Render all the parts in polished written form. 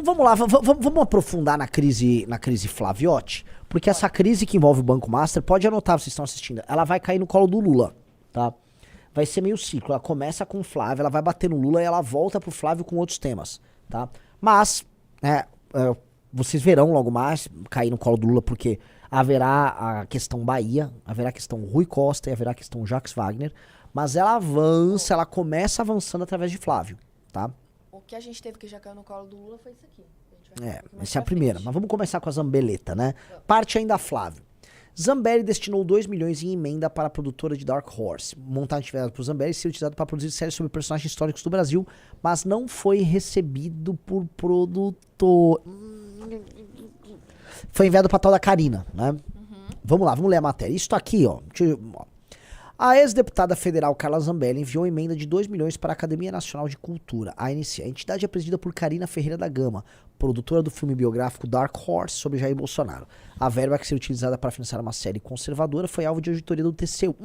Então vamos lá, vamos aprofundar na crise Flaviotti, porque essa crise que envolve o Banco Master, pode anotar, vocês estão assistindo, ela vai cair no colo do Lula, tá? Vai ser meio ciclo, ela começa com o Flávio, ela vai bater no Lula e ela volta pro Flávio com outros temas, tá? Mas, vocês verão logo mais cair no colo do Lula, porque haverá a questão Bahia, haverá a questão Rui Costa e haverá a questão Jacques Wagner, mas ela avança, ela começa avançando através de Flávio, tá? O que a gente teve que já caiu no colo do Lula foi isso aqui. Essa é a primeira. Mas vamos começar com a Zambeleta, né? Parte ainda Flávio. Zambelli destinou 2 milhões em emenda para a produtora de Dark Horse. Montagem atividade por Zambelli seria utilizado para produzir séries sobre personagens históricos do Brasil, mas não foi recebido por produtor. Foi enviado para tal da Karina, né? Vamos lá, vamos ler a matéria. Isso aqui, ó. A ex-deputada federal Carla Zambelli enviou emenda de 2 milhões para a Academia Nacional de Cultura, a ANC. A entidade é presidida por Karina Ferreira da Gama, produtora do filme biográfico Dark Horse sobre Jair Bolsonaro. A verba que seria utilizada para financiar uma série conservadora foi alvo de auditoria do TCU.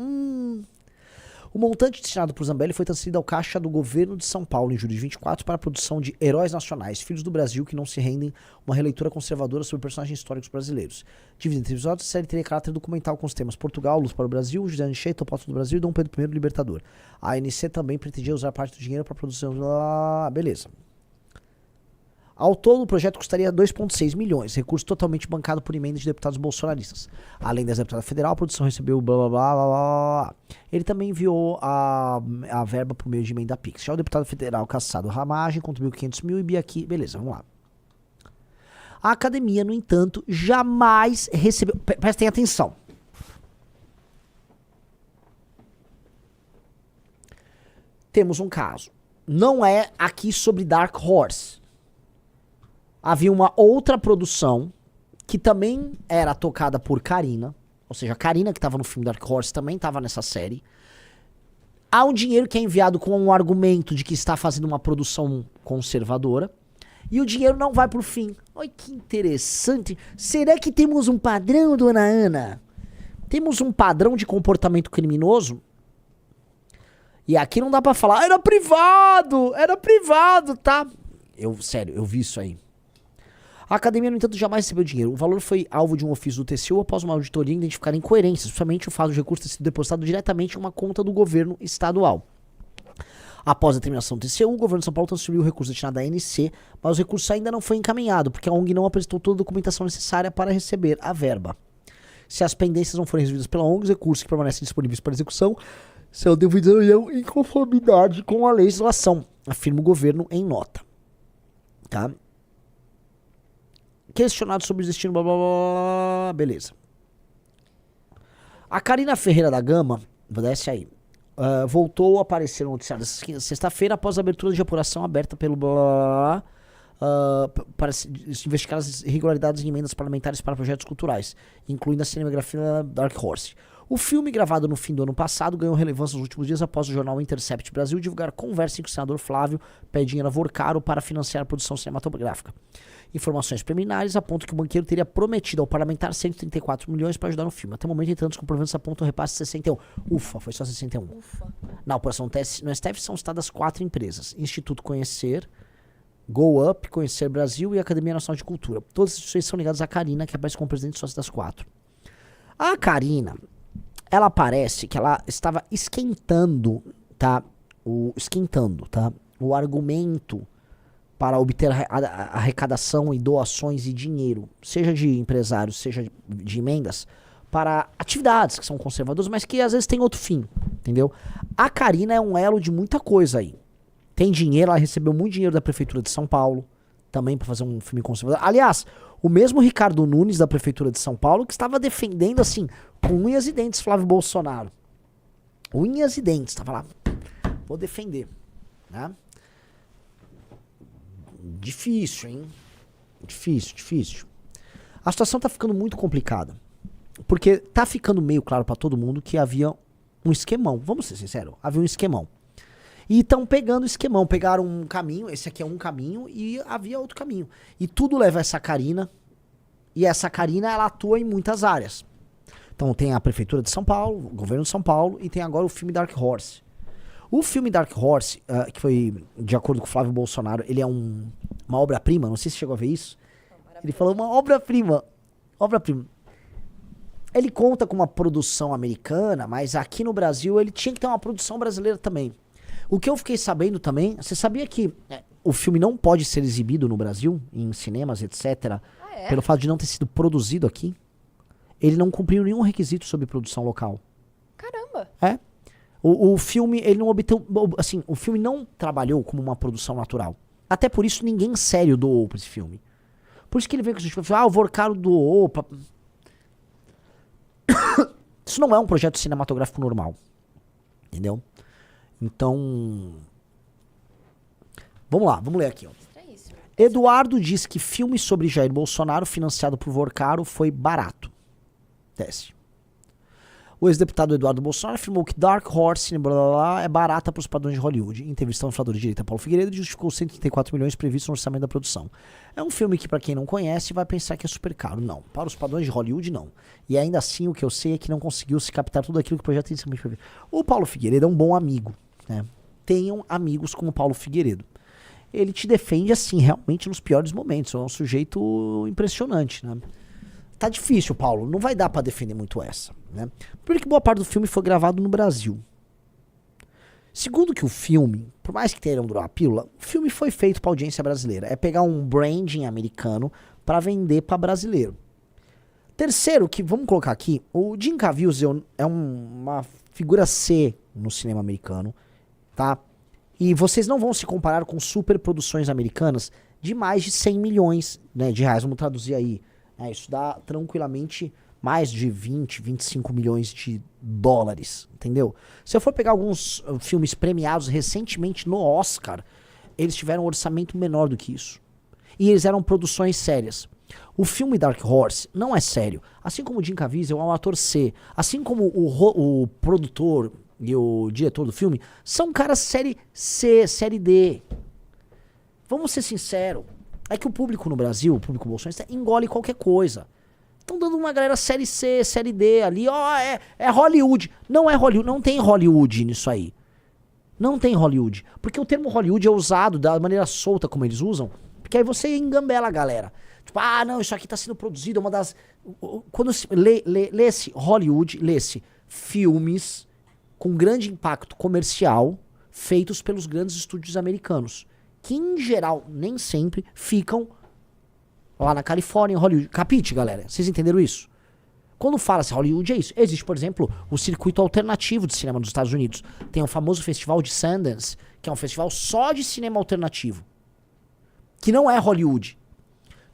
O montante destinado por Zambelli foi transferido ao caixa do governo de São Paulo em julho de 24 para a produção de Heróis Nacionais, Filhos do Brasil que não se rendem, uma releitura conservadora sobre personagens históricos brasileiros. Dividida entre episódios, a série teria caráter documental com os temas Portugal, Luz para o Brasil, José Anchieta, Topoto do Brasil e Dom Pedro I, Libertador. A ANC também pretendia usar parte do dinheiro para a produção... beleza. Ao todo, o projeto custaria 2,6 milhões, recurso totalmente bancado por emenda de deputados bolsonaristas. Além da deputada federal, a produção recebeu blá blá blá blá blá. Ele também enviou a verba por meio de emenda Pix. Já o deputado federal Cassado Ramagem contribuiu 500 mil e Biaqui... Beleza, vamos lá. A academia, no entanto, jamais recebeu... Prestem atenção. Temos um caso. Não é aqui sobre Dark Horse. Havia uma outra produção que também era tocada por Karina, ou seja, a Karina que estava no filme Dark Horse também estava nessa série. Há um dinheiro que é enviado com um argumento de que está fazendo uma produção conservadora e o dinheiro não vai pro fim. Olha que interessante. Será que temos um padrão, dona Ana? Temos um padrão de comportamento criminoso? E aqui não dá pra falar, era privado, tá? Sério, eu vi isso aí. A academia, no entanto, jamais recebeu dinheiro. O valor foi alvo de um ofício do TCU após uma auditoria identificar incoerências, principalmente o fato de o recurso ter sido depositado diretamente em uma conta do governo estadual. Após a determinação do TCU, o governo de São Paulo transferiu o recurso destinado à ANC, mas o recurso ainda não foi encaminhado, porque a ONG não apresentou toda a documentação necessária para receber a verba. Se as pendências não forem resolvidas pela ONG, os recursos que permanecem disponíveis para execução serão devidos em conformidade com a legislação, afirma o governo em nota. Tá? Questionado sobre o destino, blá blá blá, beleza. A Karina Ferreira da Gama, desce aí, voltou a aparecer no noticiário dessa sexta-feira após a abertura de apuração aberta pelo blá blá blá, para investigar as irregularidades em emendas parlamentares para projetos culturais, incluindo a cinematografia Dark Horse. O filme, gravado no fim do ano passado, ganhou relevância nos últimos dias após o jornal Intercept Brasil divulgar conversa em que o senador Flávio pede dinheiro a Vorcaro para financiar a produção cinematográfica. Informações preliminares apontam que o banqueiro teria prometido ao parlamentar 134 milhões para ajudar no filme. Até o momento, entanto, os comprovantes apontam o repasse de 61. Ufa, foi só 61. Ufa. Na apuração no STF são citadas 4 empresas. Instituto Conhecer, Go Up, Conhecer Brasil e Academia Nacional de Cultura. Todas as instituições são ligadas à Karina, que aparece como presidente sócio das 4. A Karina, ela parece que ela estava esquentando, tá? O argumento para obter arrecadação e doações e dinheiro, seja de empresários, seja de emendas, para atividades que são conservadoras, mas que às vezes tem outro fim, entendeu? A Karina é um elo de muita coisa aí. Tem dinheiro, ela recebeu muito dinheiro da Prefeitura de São Paulo, também para fazer um filme conservador. Aliás, o mesmo Ricardo Nunes da Prefeitura de São Paulo que estava defendendo, assim, com unhas e dentes Flávio Bolsonaro. Unhas e dentes, estava lá, vou defender, né? Difícil, hein? Difícil. A situação tá ficando muito complicada. Porque tá ficando meio claro pra todo mundo que havia um esquemão. Vamos ser sinceros, havia um esquemão. E estão pegando o esquemão. Pegaram um caminho, esse aqui é um caminho, e havia outro caminho. E tudo leva a essa Karina. E essa Karina, ela atua em muitas áreas. Então tem a Prefeitura de São Paulo, o Governo de São Paulo, e tem agora o filme Dark Horse. O filme Dark Horse, que foi, de acordo com o Flávio Bolsonaro, ele é um Uma obra-prima, não sei se você chegou a ver isso. Ele falou uma obra-prima. Obra-prima. Ele conta com uma produção americana, mas aqui no Brasil ele tinha que ter uma produção brasileira também. O que eu fiquei sabendo também, você sabia que o filme não pode ser exibido no Brasil, em cinemas, etc., pelo fato de não ter sido produzido aqui? Ele não cumpriu nenhum requisito sobre produção local. Caramba! É. O filme, ele não obteve, assim, o filme não trabalhou como uma produção natural. Até por isso ninguém sério doou pra esse filme. Por isso que ele veio com a gente e falou, o Vorcaro doou pra... Isso não é um projeto cinematográfico normal. Entendeu? Então... Vamos lá, vamos ler aqui, ó. Eduardo diz que filme sobre Jair Bolsonaro financiado por Vorcaro foi barato. Desce. O ex-deputado Eduardo Bolsonaro afirmou que Dark Horse blá, blá, blá, é barata para os padrões de Hollywood. Em entrevista ao inflador de direita Paulo Figueiredo, justificou os 134 milhões previstos no orçamento da produção. É um filme que, para quem não conhece, vai pensar que é super caro. Não. Para os padrões de Hollywood, não. E ainda assim, o que eu sei é que não conseguiu se captar tudo aquilo que o projeto inicialmente previsto. O Paulo Figueiredo é um bom amigo. Né? Tenham amigos como o Paulo Figueiredo. Ele te defende, assim, realmente nos piores momentos. É um sujeito impressionante, né? Tá difícil, Paulo. Não vai dar pra defender muito essa, né? Porque boa parte do filme foi gravado no Brasil. Segundo que o filme, por mais que tenha durado a pílula, o filme foi feito pra audiência brasileira. É pegar um branding americano pra vender pra brasileiro. Terceiro, que vamos colocar aqui, o Jim Caviezel é uma figura C no cinema americano, tá? E vocês não vão se comparar com superproduções americanas de mais de 100 milhões, né, de reais. Vamos traduzir aí. Isso dá tranquilamente mais de 20, 25 milhões de dólares, entendeu? Se eu for pegar alguns filmes premiados recentemente no Oscar, eles tiveram um orçamento menor do que isso. E eles eram produções sérias. O filme Dark Horse não é sério. Assim como o Jim Caviezel é um ator C. Assim como o produtor e o diretor do filme são caras série C, série D. Vamos ser sinceros. É que o público no Brasil, o público bolsonarista, engole qualquer coisa. Estão dando uma galera série C, série D ali, é Hollywood. Não é Hollywood, não tem Hollywood nisso aí. Não tem Hollywood. Porque o termo Hollywood é usado da maneira solta como eles usam, porque aí você engambela a galera. Tipo, não, isso aqui tá sendo produzido, é uma das... Quando lê-se Hollywood, lê-se filmes com grande impacto comercial feitos pelos grandes estúdios americanos, que em geral, nem sempre, ficam lá na Califórnia, em Hollywood. Capite, galera? Vocês entenderam isso? Quando fala-se Hollywood, é isso. Existe, por exemplo, o circuito alternativo de cinema dos Estados Unidos. Tem o famoso festival de Sundance, que é um festival só de cinema alternativo, que não é Hollywood.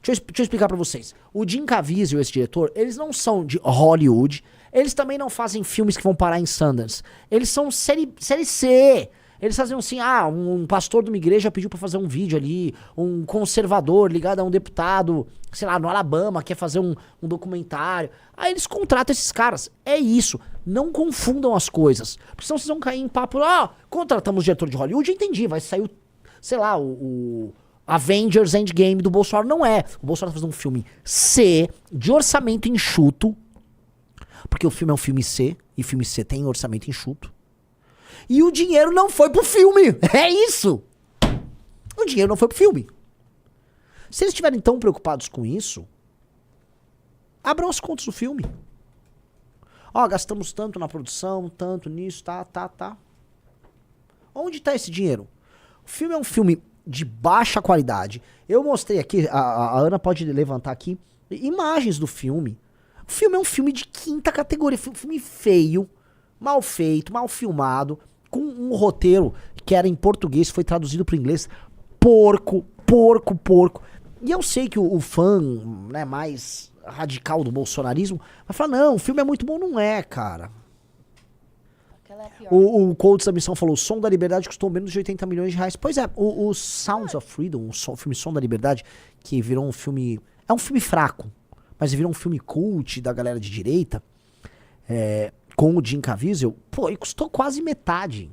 Deixa eu explicar pra vocês. O Jim Caviezel, esse diretor, eles não são de Hollywood. Eles também não fazem filmes que vão parar em Sundance. Eles são série C. Eles fazem assim, um pastor de uma igreja pediu pra fazer um vídeo ali, um conservador ligado a um deputado, sei lá, no Alabama, quer fazer um documentário. Aí eles contratam esses caras. É isso. Não confundam as coisas. Porque senão vocês vão cair em papo, contratamos o diretor de Hollywood, entendi, vai sair sei lá, o Avengers Endgame do Bolsonaro. Não é. O Bolsonaro tá fazendo um filme C, de orçamento enxuto, porque o filme é um filme C, e filme C tem orçamento enxuto. E o dinheiro não foi pro filme. É isso. O dinheiro não foi pro filme. Se eles estiverem tão preocupados com isso, abram as contas do filme. Gastamos tanto na produção, tanto nisso, tá. Onde tá esse dinheiro? O filme é um filme de baixa qualidade. Eu mostrei aqui, a Ana pode levantar aqui, imagens do filme. O filme é um filme de quinta categoria. Filme feio, mal feito, mal filmado, com um roteiro que era em português, foi traduzido para o inglês. Porco. E eu sei que o fã, né, mais radical do bolsonarismo vai falar, não, o filme é muito bom. Não é, cara. Aquela é a pior. O Codes da Missão falou, o Som da Liberdade custou menos de 80 milhões de reais. Pois é, o Sounds of Freedom, o filme Som da Liberdade, que virou um filme... É um filme fraco, mas virou um filme cult da galera de direita, com o Jim Caviezel, ele custou quase metade.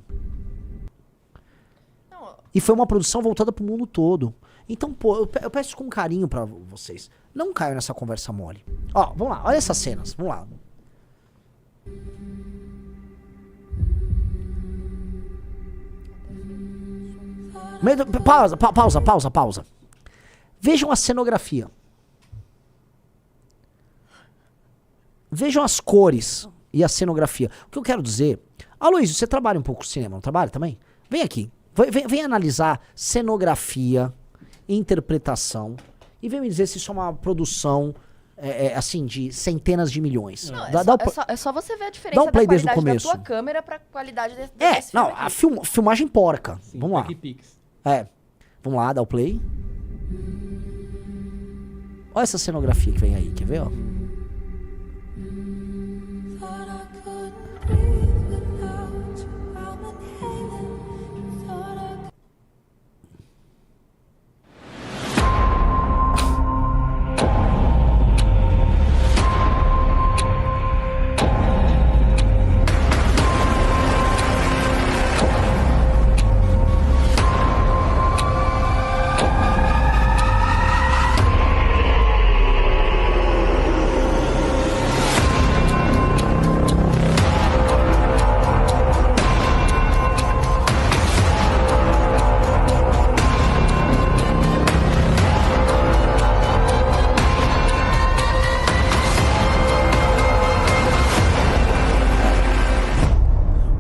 Não. E foi uma produção voltada pro mundo todo. Então, eu peço com carinho pra vocês, não caiam nessa conversa mole. Vamos lá, olha essas cenas, vamos lá. Pausa. Vejam a cenografia. Vejam as cores e a cenografia. O que eu quero dizer... Aloysio, você trabalha um pouco com cinema, não trabalha também? Vem aqui. Vem analisar cenografia, interpretação e vem me dizer se isso é uma produção assim, de centenas de milhões. Não, Dá é só você ver a diferença um play da desde o qualidade da começo. tua câmera pra qualidade desse não, filme a filmagem porca. Sim, Vamos lá. TechPix. Vamos lá, dá o play. Olha essa cenografia que vem aí, quer ver, ó?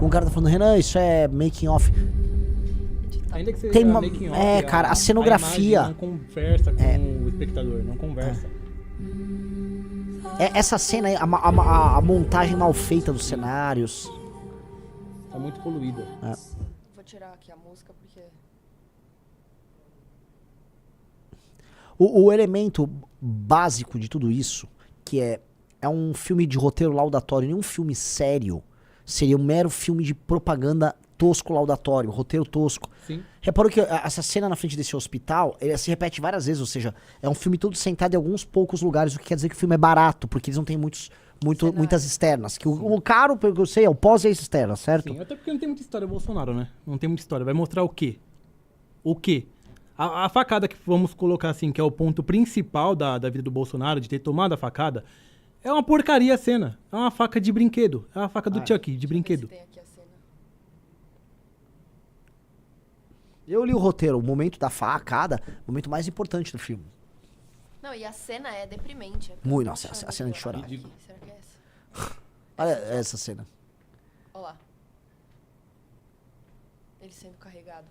Um cara tá falando, Renan, isso é making off. Ainda que seja Tem uma- making off, cara, a cenografia- imagem não conversa com o espectador, não conversa. Essa cena aí, a montagem mal feita dos cenários. Tá muito poluída. Vou tirar aqui a música porque... O elemento básico de tudo isso, que é um filme de roteiro laudatório, nenhum filme sério, seria um mero filme de propaganda tosco laudatório, roteiro tosco. Sim. Reparou que essa cena na frente desse hospital, ele se repete várias vezes, ou seja, é um filme todo sentado em alguns poucos lugares, o que quer dizer que o filme é barato, porque eles não têm muitas externas. Que o caro, pelo que eu sei, é o pós e a externa, certo? Sim, até porque não tem muita história Bolsonaro, né? Não tem muita história. Vai mostrar o quê? O quê? A facada que vamos colocar assim, que é o ponto principal da vida do Bolsonaro, de ter tomado a facada, é uma porcaria a cena. É uma faca de brinquedo. É uma faca do Chuck, de brinquedo. Tem aqui a cena. Eu li o roteiro, o momento da facada, o momento mais importante do filme. Não, e a cena é deprimente. Muito, nossa, a cena de chorar. Aqui, será que é essa? Olha essa cena. Olha lá. Ele sendo carregado.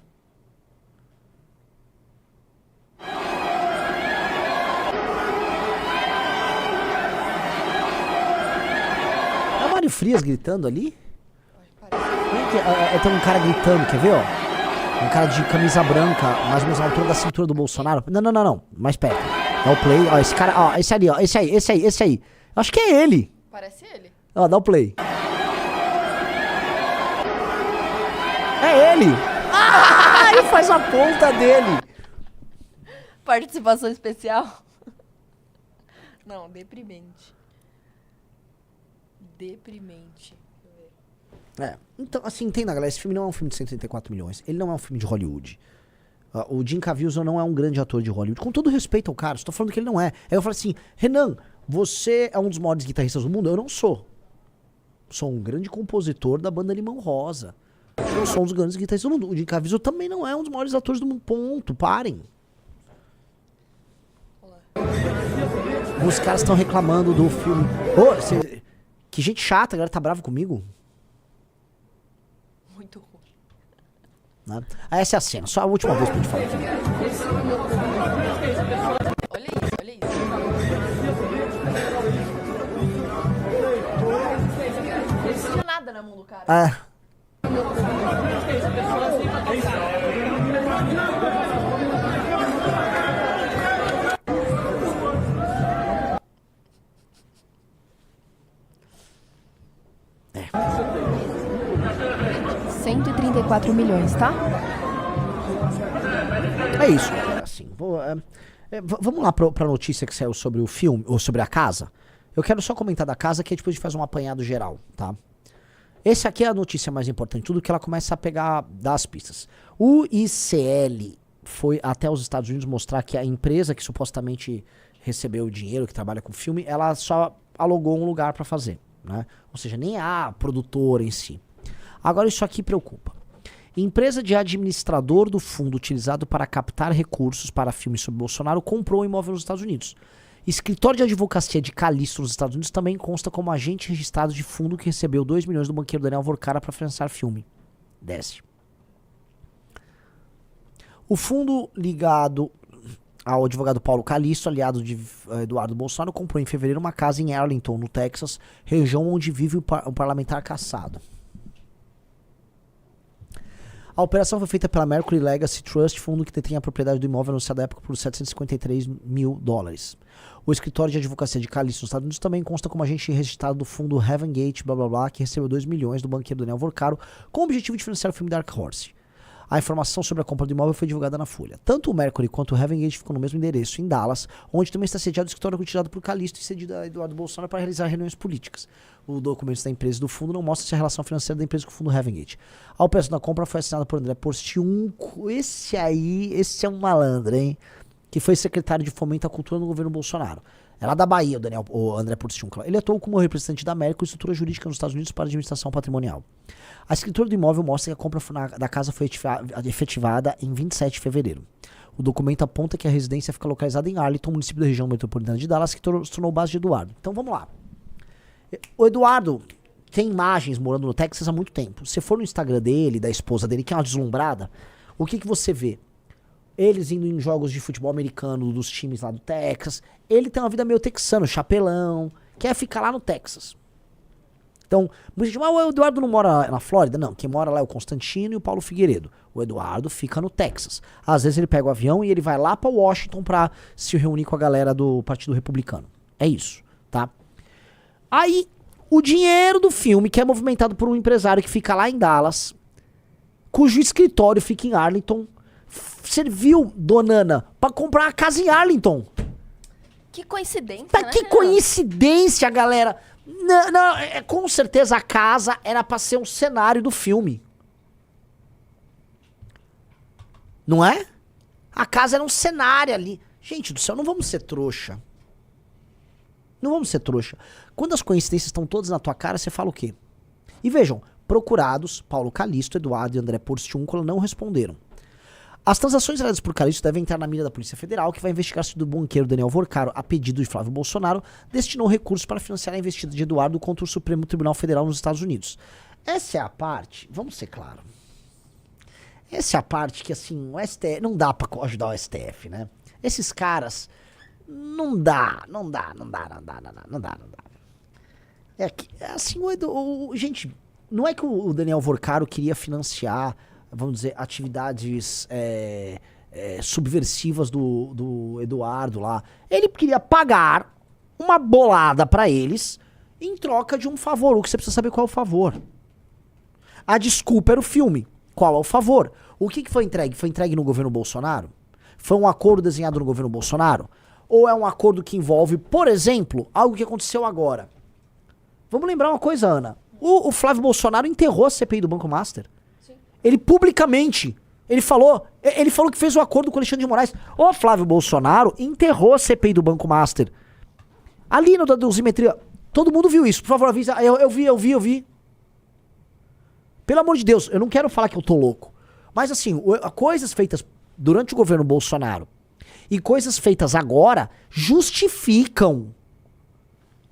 É o Mário Frias gritando ali? Parece. Tem um cara gritando, quer ver, ó? Um cara de camisa branca, mais ou menos na altura da cintura do Bolsonaro. Não. Mais perto. Dá o play. Ó, esse cara, ó, esse ali, ó. Esse aí. Acho que é ele. Parece ele. Ó, dá o play. É ele! Ah, ele faz a ponta dele. Participação especial? Não, deprimente. Deprimente. Deixa eu ver. Então, assim, entenda, galera, esse filme não é um filme de 134 milhões. Ele não é um filme de Hollywood. O Jim Caviezel não é um grande ator de Hollywood. Com todo respeito ao cara, estou falando que ele não é. Aí eu falo assim, Renan, você é um dos maiores guitarristas do mundo? Eu não sou. Sou um grande compositor da banda Limão Rosa. Eu sou um dos grandes guitarristas do mundo. O Jim Caviezel também não é um dos maiores atores do mundo. Ponto. Parem. Os caras estão reclamando do filme. Que gente chata, a galera tá brava comigo. Muito ruim. Né? Essa é a cena, só a última vez pra gente falar. Olha isso, olha isso. Não tinha nada na mão do cara. Ah, É. 134 milhões, tá? é isso. Assim, vamos lá pra notícia que saiu sobre o filme, ou sobre a casa. Eu quero só comentar da casa, que depois a gente faz um apanhado geral, tá? Essa aqui é a notícia mais importante, tudo que ela começa a pegar das pistas. O ICL foi até os Estados Unidos mostrar que a empresa que supostamente recebeu o dinheiro, que trabalha com filme, ela só alugou um lugar pra fazer, né? Ou seja, nem a produtora em si. Agora isso aqui preocupa. Empresa de administrador do fundo utilizado para captar recursos para filmes sobre Bolsonaro comprou um imóvel nos Estados Unidos. Escritório de advocacia de Calixto nos Estados Unidos também consta como agente registrado de fundo que recebeu 2 milhões do banqueiro Daniel Vorcara para financiar filme. Desce. O fundo ligado ao advogado Paulo Calixto, aliado de Eduardo Bolsonaro, comprou em fevereiro uma casa em Arlington, no Texas, região onde vive o parlamentar caçado. A operação foi feita pela Mercury Legacy Trust, fundo que detém a propriedade do imóvel anunciado à época por $753 mil. O escritório de advocacia de Calixto nos Estados Unidos também consta como agente registrado do fundo Heaven Gate, blá blá blá, que recebeu 2 milhões do banqueiro Daniel Vorcaro com o objetivo de financiar o filme Dark Horse. A informação sobre a compra do imóvel foi divulgada na Folha. Tanto o Mercury quanto o Heaven Gate ficam no mesmo endereço, em Dallas, onde também está sediado o escritório utilizado por Calixto e cedido a Eduardo Bolsonaro para realizar reuniões políticas. O documento da empresa e do fundo não mostra se a relação financeira da empresa com o fundo Heaven Gate. A operação da compra foi assinada por André Porciúncula. Esse é um malandro, hein? Que foi secretário de Fomento à Cultura no governo Bolsonaro. É lá da Bahia, o André Porciúncula. Ele atuou como representante da América e estrutura jurídica nos Estados Unidos para administração patrimonial. A escritura do imóvel mostra que a compra da casa foi efetivada em 27 de fevereiro. O documento aponta que a residência fica localizada em Arlington, município da região metropolitana de Dallas, que se tornou base de Eduardo. Então vamos lá. O Eduardo tem imagens morando no Texas há muito tempo. Se for no Instagram dele, da esposa dele, que é uma deslumbrada, o que você vê? Eles indo em jogos de futebol americano dos times lá do Texas. Ele tem uma vida meio texano, chapelão, quer ficar lá no Texas. Então, muita gente diz, o Eduardo não mora na Flórida? Não, quem mora lá é o Constantino e o Paulo Figueiredo. O Eduardo fica no Texas. Às vezes ele pega o avião e ele vai lá pra Washington pra se reunir com a galera do Partido Republicano. É isso, tá? Aí, o dinheiro do filme, que é movimentado por um empresário que fica lá em Dallas, cujo escritório fica em Arlington, serviu, Donana, pra comprar uma casa em Arlington. Que coincidência, Tá, né? que coincidência, galera. Não, com certeza a casa era pra ser um cenário do filme. Não é? A casa era um cenário ali. Gente do céu, não vamos ser trouxa. Não vamos ser trouxa. Quando as coincidências estão todas na tua cara, você fala o quê? E vejam, procurados, Paulo Calixto, Eduardo e André Porciúncula não responderam. As transações realizadas por Calixto devem entrar na mira da Polícia Federal, que vai investigar se o banqueiro Daniel Vorcaro, a pedido de Flávio Bolsonaro, destinou recursos para financiar a investida de Eduardo contra o Supremo Tribunal Federal nos Estados Unidos. Essa é a parte, vamos ser claros, essa é a parte que, assim, o STF, não dá pra ajudar o STF, né? Esses caras, não dá. É que, assim, gente, não é que o Daniel Vorcaro queria financiar, vamos dizer, atividades subversivas do Eduardo lá. Ele queria pagar uma bolada pra eles em troca de um favor. O que você precisa saber qual é o favor. A desculpa era o filme. Qual é o favor? O que foi entregue? Foi entregue no governo Bolsonaro? Foi um acordo desenhado no governo Bolsonaro? Ou é um acordo que envolve, por exemplo, algo que aconteceu agora? Vamos lembrar uma coisa, Ana. O Flávio Bolsonaro enterrou a CPI do Banco Master. Ele publicamente, ele falou que fez o acordo com o Alexandre de Moraes. O Flávio Bolsonaro enterrou a CPI do Banco Master. Ali no da dosimetria, todo mundo viu isso. Por favor, avisa. Eu vi. Pelo amor de Deus, eu não quero falar que eu tô louco. Mas assim, coisas feitas durante o governo Bolsonaro e coisas feitas agora justificam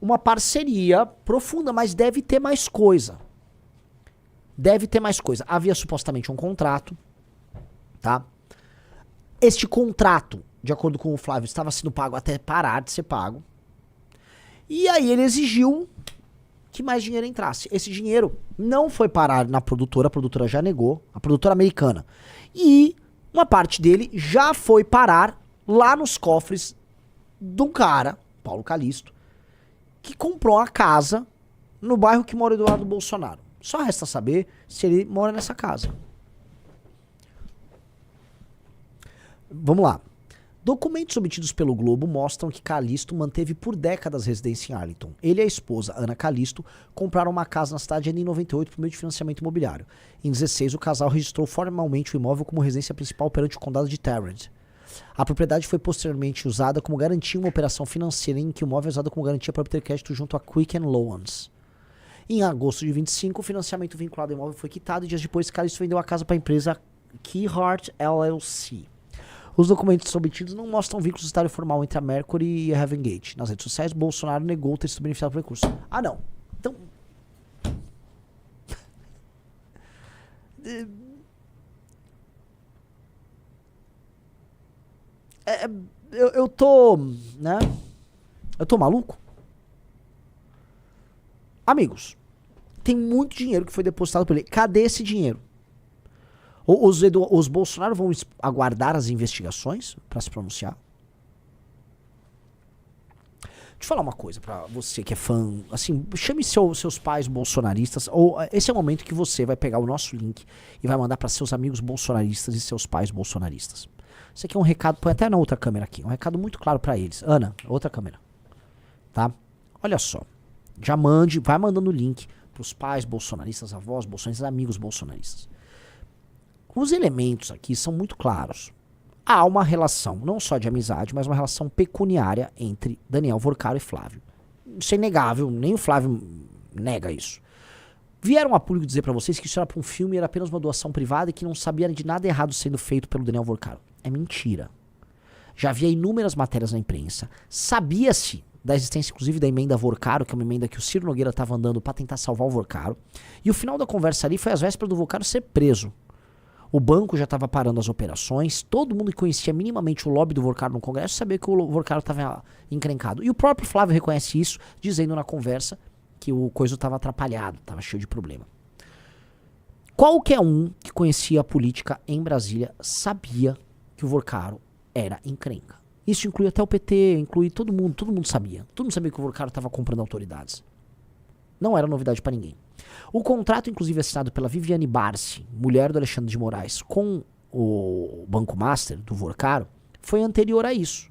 uma parceria profunda, mas deve ter mais coisa. Havia supostamente um contrato, tá? Este contrato, de acordo com o Flávio, estava sendo pago até parar de ser pago. E aí ele exigiu que mais dinheiro entrasse. Esse dinheiro não foi parar na produtora, a produtora já negou, a produtora americana. E uma parte dele já foi parar lá nos cofres de um cara, Paulo Calixto, que comprou a casa no bairro que mora o Eduardo Bolsonaro. Só resta saber se ele mora nessa casa. Vamos lá. Documentos obtidos pelo Globo mostram que Calixto manteve por décadas residência em Arlington. Ele e a esposa, Ana Calixto, compraram uma casa na cidade em 98 por meio de financiamento imobiliário. Em 16, o casal registrou formalmente o imóvel como residência principal perante o condado de Tarrant. A propriedade foi posteriormente usada como garantia em uma operação financeira em que o imóvel é usado como garantia para obter crédito junto a Quicken Loans. Em agosto de 25, o financiamento vinculado ao imóvel foi quitado e dias depois, Calixto vendeu a casa para a empresa Keyhart LLC. Os documentos obtidos não mostram vínculo societário formal entre a Mercury e a Heaven Gate. Nas redes sociais, Bolsonaro negou ter sido beneficiado por recurso. Ah, não. Então... eu tô... né? Eu tô maluco? Amigos, tem muito dinheiro que foi depositado por ele. Cadê esse dinheiro? Os Bolsonaro vão aguardar as investigações para se pronunciar? Deixa eu falar uma coisa pra você que é fã. Assim, chame seus pais bolsonaristas. Ou esse é o momento que você vai pegar o nosso link e vai mandar para seus amigos bolsonaristas e seus pais bolsonaristas. Isso aqui é um recado, põe até na outra câmera aqui. Um recado muito claro para eles. Ana, outra câmera. Tá? Olha só. Já mande, vai mandando o link pros pais bolsonaristas, avós bolsonaristas, amigos bolsonaristas. Os elementos aqui são muito claros. Há uma relação, não só de amizade, mas uma relação pecuniária entre Daniel Vorcaro e Flávio. Isso é inegável, nem o Flávio nega isso. Vieram a público dizer pra vocês que isso era pra um filme, era apenas uma doação privada e que não sabia de nada errado sendo feito pelo Daniel Vorcaro. É mentira. Já havia inúmeras matérias na imprensa. Sabia-se da existência, inclusive, da emenda Vorcaro, que é uma emenda que o Ciro Nogueira estava andando para tentar salvar o Vorcaro. E o final da conversa ali foi às vésperas do Vorcaro ser preso. O banco já estava parando as operações, todo mundo que conhecia minimamente o lobby do Vorcaro no Congresso sabia que o Vorcaro estava encrencado. E o próprio Flávio reconhece isso, dizendo na conversa que o coisa estava atrapalhado, estava cheio de problema. Qualquer um que conhecia a política em Brasília sabia que o Vorcaro era encrenca. Isso inclui até o PT, inclui todo mundo sabia. Todo mundo sabia que o Vorcaro estava comprando autoridades. Não era novidade para ninguém. O contrato, inclusive, assinado pela Viviane Barsi, mulher do Alexandre de Moraes, com o Banco Master do Vorcaro, foi anterior a isso.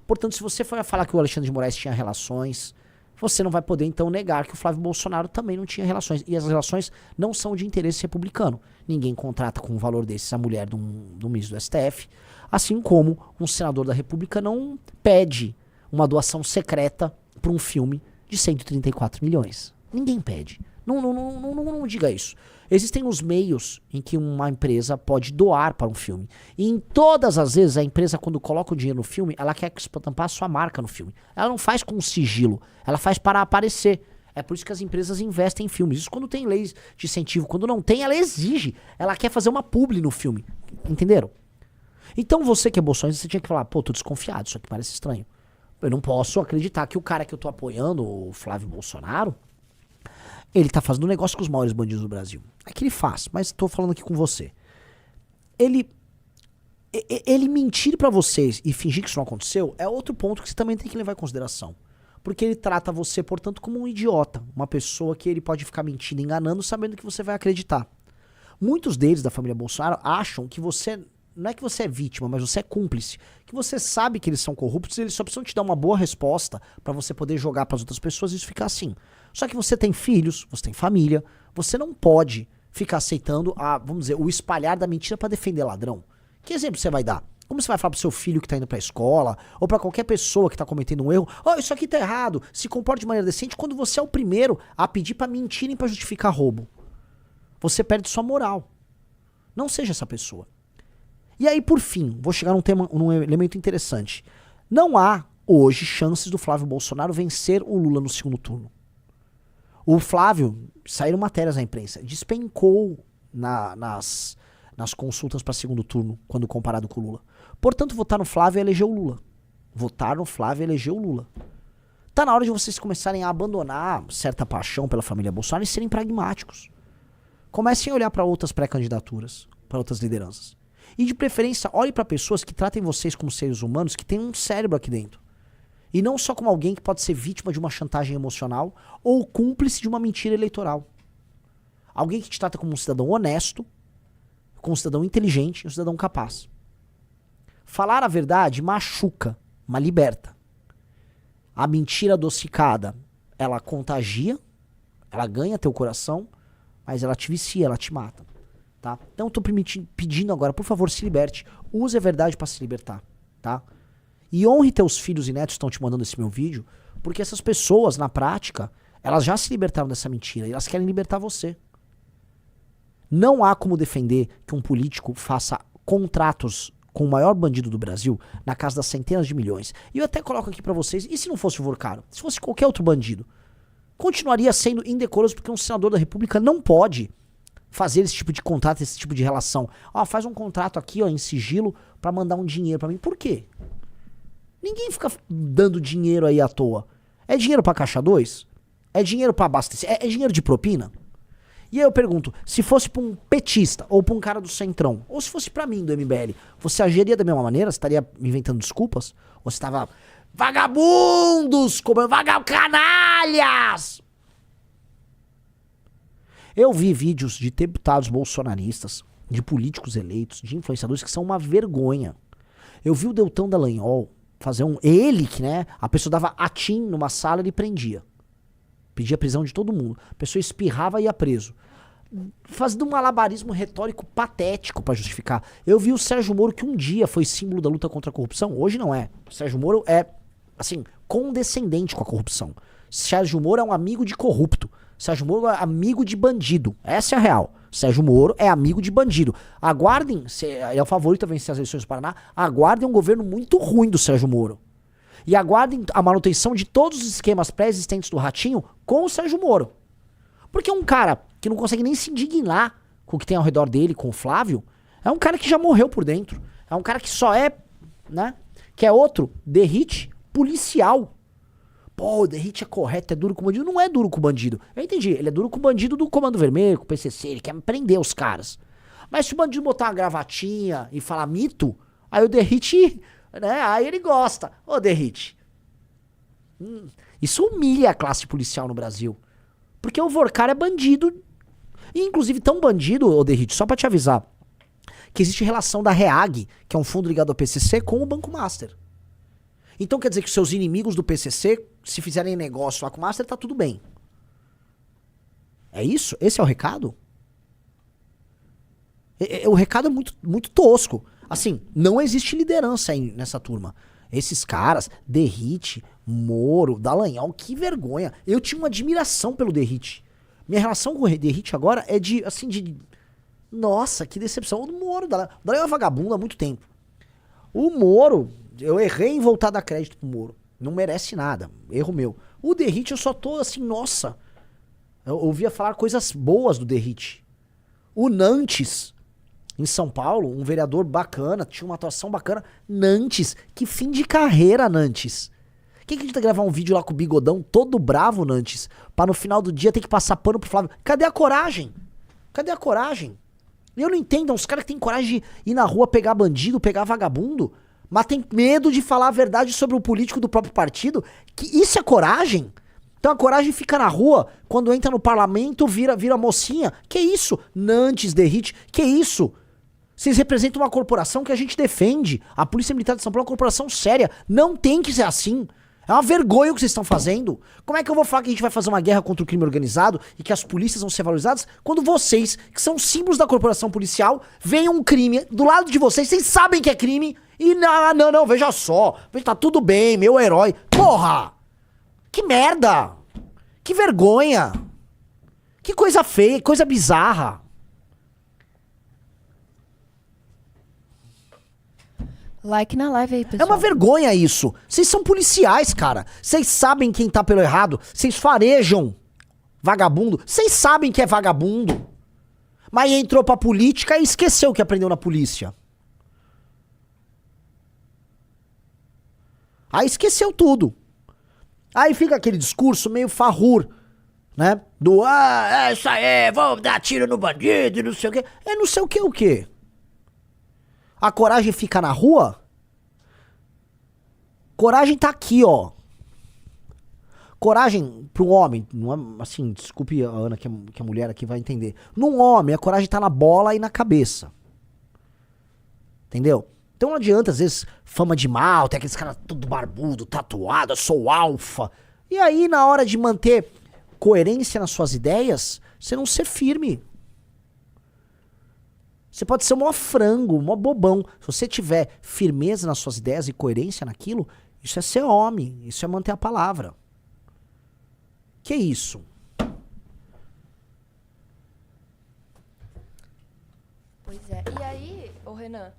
Portanto, se você for falar que o Alexandre de Moraes tinha relações, você não vai poder, então, negar que o Flávio Bolsonaro também não tinha relações. E as relações não são de interesse republicano. Ninguém contrata com um valor desses a mulher de um ministro do STF, assim como um senador da República não pede uma doação secreta para um filme de 134 milhões. Ninguém pede. Não diga isso. Existem os meios em que uma empresa pode doar para um filme. E em todas as vezes, a empresa, quando coloca o dinheiro no filme, ela quer estampar a sua marca no filme. Ela não faz com sigilo. Ela faz para aparecer. É por isso que as empresas investem em filmes. Isso quando tem leis de incentivo. Quando não tem, ela exige. Ela quer fazer uma publi no filme. Entenderam? Então você que é bolsonarista, você tinha que falar, pô, tô desconfiado, isso aqui parece estranho. Eu não posso acreditar que o cara que eu tô apoiando, o Flávio Bolsonaro, ele tá fazendo negócio com os maiores bandidos do Brasil. É que ele faz, mas tô falando aqui com você. Ele mentir pra vocês e fingir que isso não aconteceu é outro ponto que você também tem que levar em consideração. Porque ele trata você, portanto, como um idiota. Uma pessoa que ele pode ficar mentindo, enganando, sabendo que você vai acreditar. Muitos deles, da família Bolsonaro, acham que você... Não é que você é vítima, mas você é cúmplice. Que você sabe que eles são corruptos e eles só precisam te dar uma boa resposta pra você poder jogar pras outras pessoas e isso ficar assim. Só que você tem filhos, você tem família, você não pode ficar aceitando vamos dizer, o espalhar da mentira pra defender ladrão. Que exemplo você vai dar? Como você vai falar pro seu filho que tá indo pra escola, ou pra qualquer pessoa que tá cometendo um erro, isso aqui tá errado, se comporte de maneira decente, quando você é o primeiro a pedir pra mentirem pra justificar roubo? Você perde sua moral. Não seja essa pessoa. E aí, por fim, vou chegar num elemento interessante. Não há, hoje, chances do Flávio Bolsonaro vencer o Lula no segundo turno. O Flávio, saíram matérias na imprensa, despencou nas consultas para segundo turno, quando comparado com o Lula. Portanto, votar no Flávio é eleger o Lula. Votar no Flávio é eleger o Lula. Tá na hora de vocês começarem a abandonar certa paixão pela família Bolsonaro e serem pragmáticos. Comecem a olhar para outras pré-candidaturas, para outras lideranças. E de preferência, olhe para pessoas que tratem vocês como seres humanos que têm um cérebro aqui dentro. E não só como alguém que pode ser vítima de uma chantagem emocional ou cúmplice de uma mentira eleitoral. Alguém que te trata como um cidadão honesto, como um cidadão inteligente e um cidadão capaz. Falar a verdade machuca, mas liberta. A mentira adocicada, ela contagia, ela ganha teu coração, mas ela te vicia, ela te mata. Tá? Então eu tô pedindo agora, por favor, se liberte. Use a verdade para se libertar, tá? E honre teus filhos e netos que estão te mandando esse meu vídeo, porque essas pessoas, na prática, Elas já se libertaram dessa mentira e elas querem libertar você. Não há como defender que um político faça contratos com o maior bandido do Brasil na casa das centenas de milhões. E eu até coloco aqui pra vocês, e se não fosse o Vorcaro? Se fosse qualquer outro bandido? Continuaria sendo indecoroso porque um senador da República não pode fazer esse tipo de contrato, esse tipo de relação. Ó, faz um contrato aqui, ó, em sigilo pra mandar um dinheiro pra mim. Por quê? Ninguém fica dando dinheiro aí à toa. É dinheiro pra caixa 2? É dinheiro pra abastecer? É dinheiro de propina? E aí eu pergunto, se fosse pra um petista, ou pra um cara do Centrão, ou se fosse pra mim do MBL, você agiria da mesma maneira? Você estaria inventando desculpas? Ou você tava, vagabundos, canalhas? Eu vi vídeos de deputados bolsonaristas, de políticos eleitos, de influenciadores que são uma vergonha. Eu vi o Deltan Dallagnol fazer ele que, né, a pessoa dava atim numa sala e ele prendia. Pedia prisão de todo mundo. A pessoa espirrava e ia preso. Fazendo um malabarismo retórico patético pra justificar. Eu vi o Sérgio Moro, que um dia foi símbolo da luta contra a corrupção. Hoje não é. O Sérgio Moro é, assim, condescendente com a corrupção. Sérgio Moro é um amigo de corrupto. Sérgio Moro é amigo de bandido. Essa é a real. Sérgio Moro é amigo de bandido. Aguardem, é o favorito a vencer as eleições do Paraná, aguardem um governo muito ruim do Sérgio Moro. E aguardem a manutenção de todos os esquemas pré-existentes do Ratinho com o Sérgio Moro. Porque um cara que não consegue nem se indignar com o que tem ao redor dele, com o Flávio, é um cara que já morreu por dentro. É um cara que só é, né? Que é outro, derrite policial. Pô, o derrite é correto, é duro com o bandido. Não é duro com o bandido. Eu entendi, ele é duro com o bandido do Comando Vermelho, com o PCC, ele quer prender os caras. Mas se o bandido botar uma gravatinha e falar mito, aí o derrite... né? Aí ele gosta. Ô, Derrite. Isso humilha a classe policial no Brasil. Porque o Vorcar é bandido. E, inclusive, tão bandido, ô Derrite, só pra te avisar, que existe relação da REAG, que é um fundo ligado ao PCC, com o Banco Master. Então quer dizer que os seus inimigos do PCC, se fizerem negócio lá com o Master, tá tudo bem. É isso? Esse é o recado? O recado é muito, muito tosco. Assim, não existe liderança aí nessa turma. Esses caras, Derrite, Moro, Dallagnol, que vergonha. Eu tinha uma admiração pelo Derrite. Minha relação com o Derrite agora é de, assim, de... Nossa, que decepção. O Moro, o Dallagnol é vagabundo há muito tempo. O Moro, eu errei em voltar a dar crédito pro Moro. Não merece nada, erro meu. O Derrite eu só tô assim, nossa. Eu ouvia falar coisas boas do Derrite. O Nantes... em São Paulo, um vereador bacana, tinha uma atuação bacana. Nantes, que fim de carreira, Nantes. Quem acredita gravar um vídeo lá com o bigodão todo bravo, Nantes, pra no final do dia ter que passar pano pro Flávio? Cadê a coragem? Cadê a coragem? Eu não entendo, os caras que têm coragem de ir na rua pegar bandido, pegar vagabundo, mas tem medo de falar a verdade sobre o político do próprio partido. Que isso é coragem? Então a coragem fica na rua, quando entra no parlamento, vira mocinha. Que isso? Nantes, Derrite, que isso? Vocês representam uma corporação que a gente defende. A Polícia Militar de São Paulo é uma corporação séria. Não tem que ser assim. É uma vergonha o que vocês estão fazendo. Como é que eu vou falar que a gente vai fazer uma guerra contra o crime organizado e que as polícias vão ser valorizadas quando vocês, que são símbolos da corporação policial, veem um crime do lado de vocês sabem que é crime e não, veja só. Tá tudo bem, meu herói. Porra! Que merda! Que vergonha! Que coisa feia, coisa bizarra. Like na live aí, pessoal. É uma vergonha isso. Vocês são policiais, cara. Vocês sabem quem tá pelo errado. Vocês farejam vagabundo. Vocês sabem que é vagabundo. Mas entrou pra política e esqueceu o que aprendeu na polícia. Aí esqueceu tudo. Aí fica aquele discurso meio farrur, né? Do, é isso aí, vamos dar tiro no bandido e não sei o quê. É não sei o quê? A coragem fica na rua? Coragem tá aqui, ó. Coragem pro homem, não é, assim, desculpe a Ana, que a mulher aqui vai entender. Num homem, a coragem tá na bola e na cabeça. Entendeu? Então não adianta, às vezes, fama de mal, tem aqueles caras tudo barbudo, tatuado, eu sou alfa. E aí, na hora de manter coerência nas suas ideias, você não ser firme. Você pode ser o maior frango, o maior bobão. Se você tiver firmeza nas suas ideias e coerência naquilo, isso é ser homem, isso é manter a palavra. que é isso? Pois é. E aí, ô Renan,